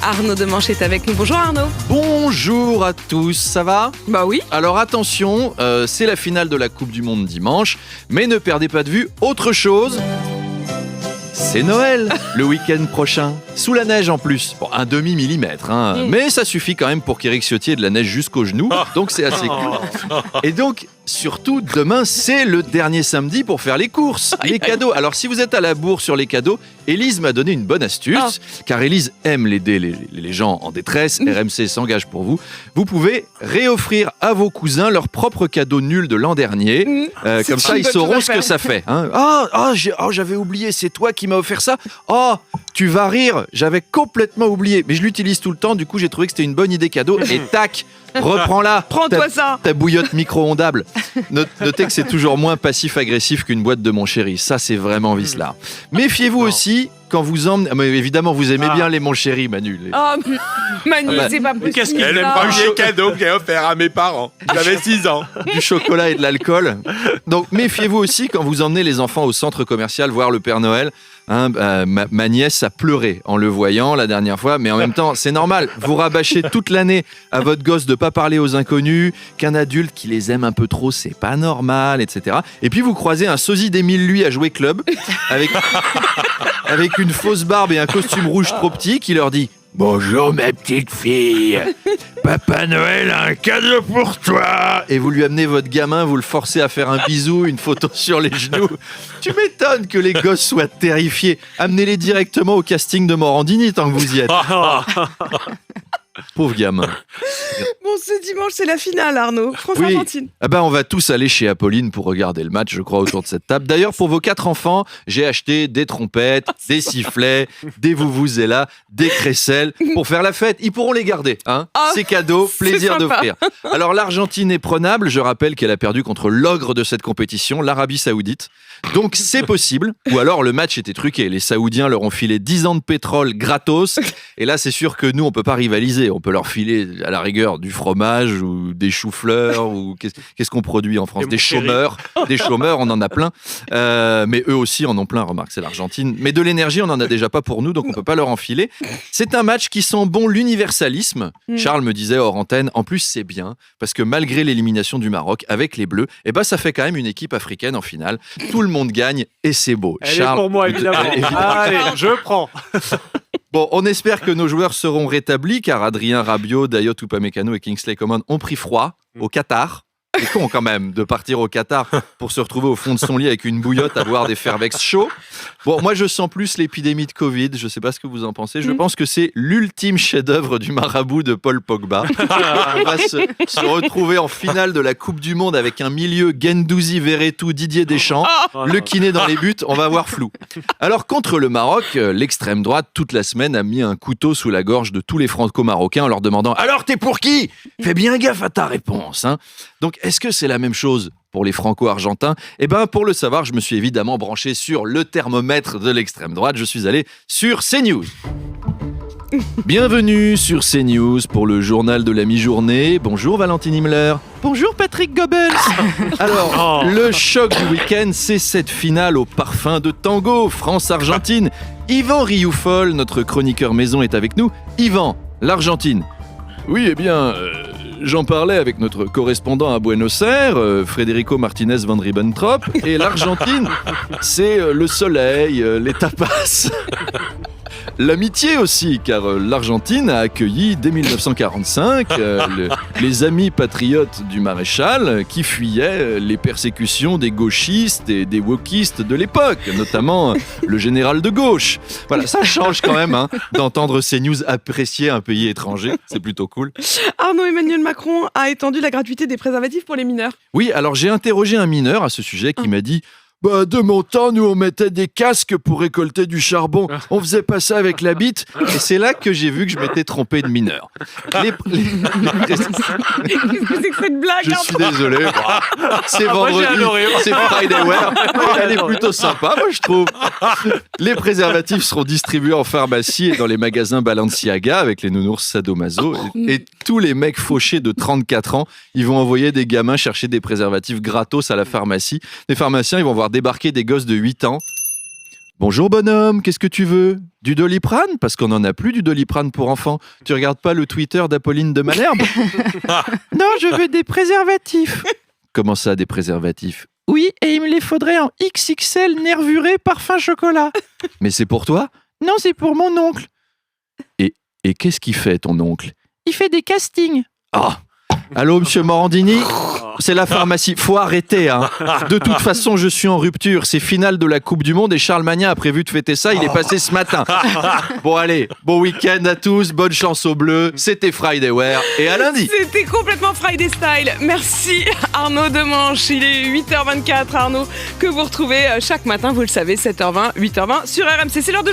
Arnaud Demanche est avec nous. Bonjour Arnaud. Bonjour à tous, ça va ? Bah oui. Alors attention, c'est la finale de la Coupe du Monde dimanche, mais ne perdez pas de vue autre chose. C'est Noël, le week-end prochain. Sous la neige en plus. Bon, un demi-millimètre, hein. Mais ça suffit quand même pour qu'Éric Ciotti ait de la neige jusqu'aux genoux, donc c'est assez cool. Et donc, surtout, demain, c'est le dernier samedi pour faire les courses, les cadeaux. Alors, si vous êtes à la bourre sur les cadeaux, Élise m'a donné une bonne astuce, car Élise aime aider les gens en détresse. RMC s'engage pour vous. Vous pouvez réoffrir à vos cousins leur propre cadeau nul de l'an dernier. Comme ça, ils sauront ce que ça fait. Hein. J'avais oublié, c'est toi qui m'as offert ça. Oh, tu vas rire, j'avais complètement oublié. Mais je l'utilise tout le temps, du coup, j'ai trouvé que c'était une bonne idée cadeau. Et tac, reprends-la. Prends-toi ça. Ta bouillotte micro-ondable. Notez que c'est toujours moins passif-agressif qu'une boîte de Mon Chéri. Ça, c'est vraiment vicelard. Méfiez-vous aussi quand vous emmenez... Mais évidemment, vous aimez bien les Mon Chéri, Manu. Manu, c'est pas possible. Qu'est-ce qu'il aime pas le cadeau que j'ai offert à mes parents. J'avais 6 ans. Du chocolat et de l'alcool. Donc, méfiez-vous aussi quand vous emmenez les enfants au centre commercial voir le Père Noël. Ma nièce a pleuré en le voyant la dernière fois, mais en même temps, c'est normal. Vous rabâchez toute l'année à votre gosse de pas parler aux inconnus, qu'un adulte qui les aime un peu trop, c'est pas normal, etc. Et puis vous croisez un sosie d'Émile Louis à jouer club, avec une fausse barbe et un costume rouge trop petit, qui leur dit « Bonjour ma petite fille, Papa Noël a un cadeau pour toi !» Et vous lui amenez votre gamin, vous le forcez à faire un bisou, une photo sur les genoux. Tu m'étonnes que les gosses soient terrifiés. Amenez-les directement au casting de Morandini tant que vous y êtes. Pauvre gamin. Bon, ce dimanche, c'est la finale, Arnaud. France-Argentine. Oui. On va tous aller chez Apolline pour regarder le match, je crois, autour de cette table. D'ailleurs, pour vos 4 enfants, j'ai acheté des trompettes, des sifflets, des vuvuzela, des crécelles pour faire la fête. Ils pourront les garder. Hein. C'est cadeau, plaisir d'offrir. Alors, l'Argentine est prenable. Je rappelle qu'elle a perdu contre l'ogre de cette compétition, l'Arabie Saoudite. Donc, c'est possible. Ou alors, le match était truqué. Les Saoudiens leur ont filé 10 ans de pétrole gratos. Et là, c'est sûr que nous, on peut pas rivaliser. On peut leur filer, à la rigueur, du fromage ou des choux-fleurs ou qu'est-ce qu'on produit en France ? Des chômeurs. Des chômeurs, on en a plein. Mais eux aussi en ont plein, remarque, c'est l'Argentine. Mais de l'énergie, on n'en a déjà pas pour nous, donc on peut pas leur enfiler. C'est un match qui sent bon l'universalisme. Charles me disait hors antenne, en plus c'est bien, parce que malgré l'élimination du Maroc avec les Bleus, ça fait quand même une équipe africaine en finale. Tout le monde gagne et c'est beau. Elle Charles, est pour moi, évidemment. Allez, je prends. Bon, on espère que nos joueurs seront rétablis, car Adrien Rabiot, Dayot Upamecano et Kingsley Coman ont pris froid au Qatar. C'est con quand même de partir au Qatar pour se retrouver au fond de son lit avec une bouillotte à boire des Fairvex chauds. Bon, moi je sens plus l'épidémie de Covid, je sais pas ce que vous en pensez. Je pense que c'est l'ultime chef-d'œuvre du marabout de Paul Pogba. On va se retrouver en finale de la Coupe du Monde avec un milieu Guendouzi, Verretou, Didier Deschamps, le kiné dans les buts, on va voir flou. Alors contre le Maroc, l'extrême droite toute la semaine a mis un couteau sous la gorge de tous les franco-marocains en leur demandant « Alors t'es pour qui ? Fais bien gaffe à ta réponse. Hein. » Donc est-ce que c'est la même chose pour les franco-argentins ? Pour le savoir, je me suis évidemment branché sur le thermomètre de l'extrême droite. Je suis allé sur CNews. Bienvenue sur CNews pour le journal de la mi-journée. Bonjour Valentine Himmler. Bonjour Patrick Goebbels. Alors, le choc du week-end, c'est cette finale au parfum de tango, France-Argentine. Yvan Rioufol, notre chroniqueur maison, est avec nous. Yvan, l'Argentine. Oui, j'en parlais avec notre correspondant à Buenos Aires, Federico Martinez van Ribbentrop, et l'Argentine, c'est le soleil, les tapas, l'amitié aussi, car l'Argentine a accueilli dès 1945 les amis patriotes du maréchal qui fuyaient les persécutions des gauchistes et des wokistes de l'époque, notamment le général de gauche. Voilà, ça change quand même d'entendre ces news apprécier un pays étranger, c'est plutôt cool. Arnaud, Emmanuel Macron a étendu la gratuité des préservatifs pour les mineurs. Oui, alors j'ai interrogé un mineur à ce sujet qui m'a dit de mon temps, nous, on mettait des casques pour récolter du charbon. On faisait pas ça avec la bite. Et c'est là que j'ai vu que je m'étais trompé de mineur. Qu'est-ce que c'est que cette blague? Je suis désolé. C'est vendredi, c'est Friday Wear. Elle est plutôt sympa, moi, je trouve. Les préservatifs seront distribués en pharmacie et dans les magasins Balenciaga avec les nounours sadomaso. Et tous les mecs fauchés de 34 ans, ils vont envoyer des gamins chercher des préservatifs gratos à la pharmacie. Les pharmaciens, ils vont voir débarquer des gosses de 8 ans. Bonjour bonhomme, qu'est-ce que tu veux? Du Doliprane? Parce qu'on n'en a plus du Doliprane pour enfants. Tu regardes pas le Twitter d'Apolline de Malherbe? Non, je veux des préservatifs. Comment ça, des préservatifs? Oui, et il me les faudrait en XXL nervuré parfum chocolat. Mais c'est pour toi? Non, c'est pour mon oncle. Et qu'est-ce qu'il fait, ton oncle? Il fait des castings. Ah! Allô, monsieur Morandini? C'est la pharmacie. Faut arrêter, hein. De toute façon, je suis en rupture. C'est finale de la Coupe du Monde et Charles Magnin a prévu de fêter ça. Il est passé ce matin. Bon, allez. Bon week-end à tous. Bonne chance aux Bleus. C'était Friday Wear. Et à lundi. C'était complètement Friday Style. Merci Arnaud Demanche. Il est 8h24, Arnaud, que vous retrouvez chaque matin, vous le savez, 7h20, 8h20 sur RMC. C'est l'heure de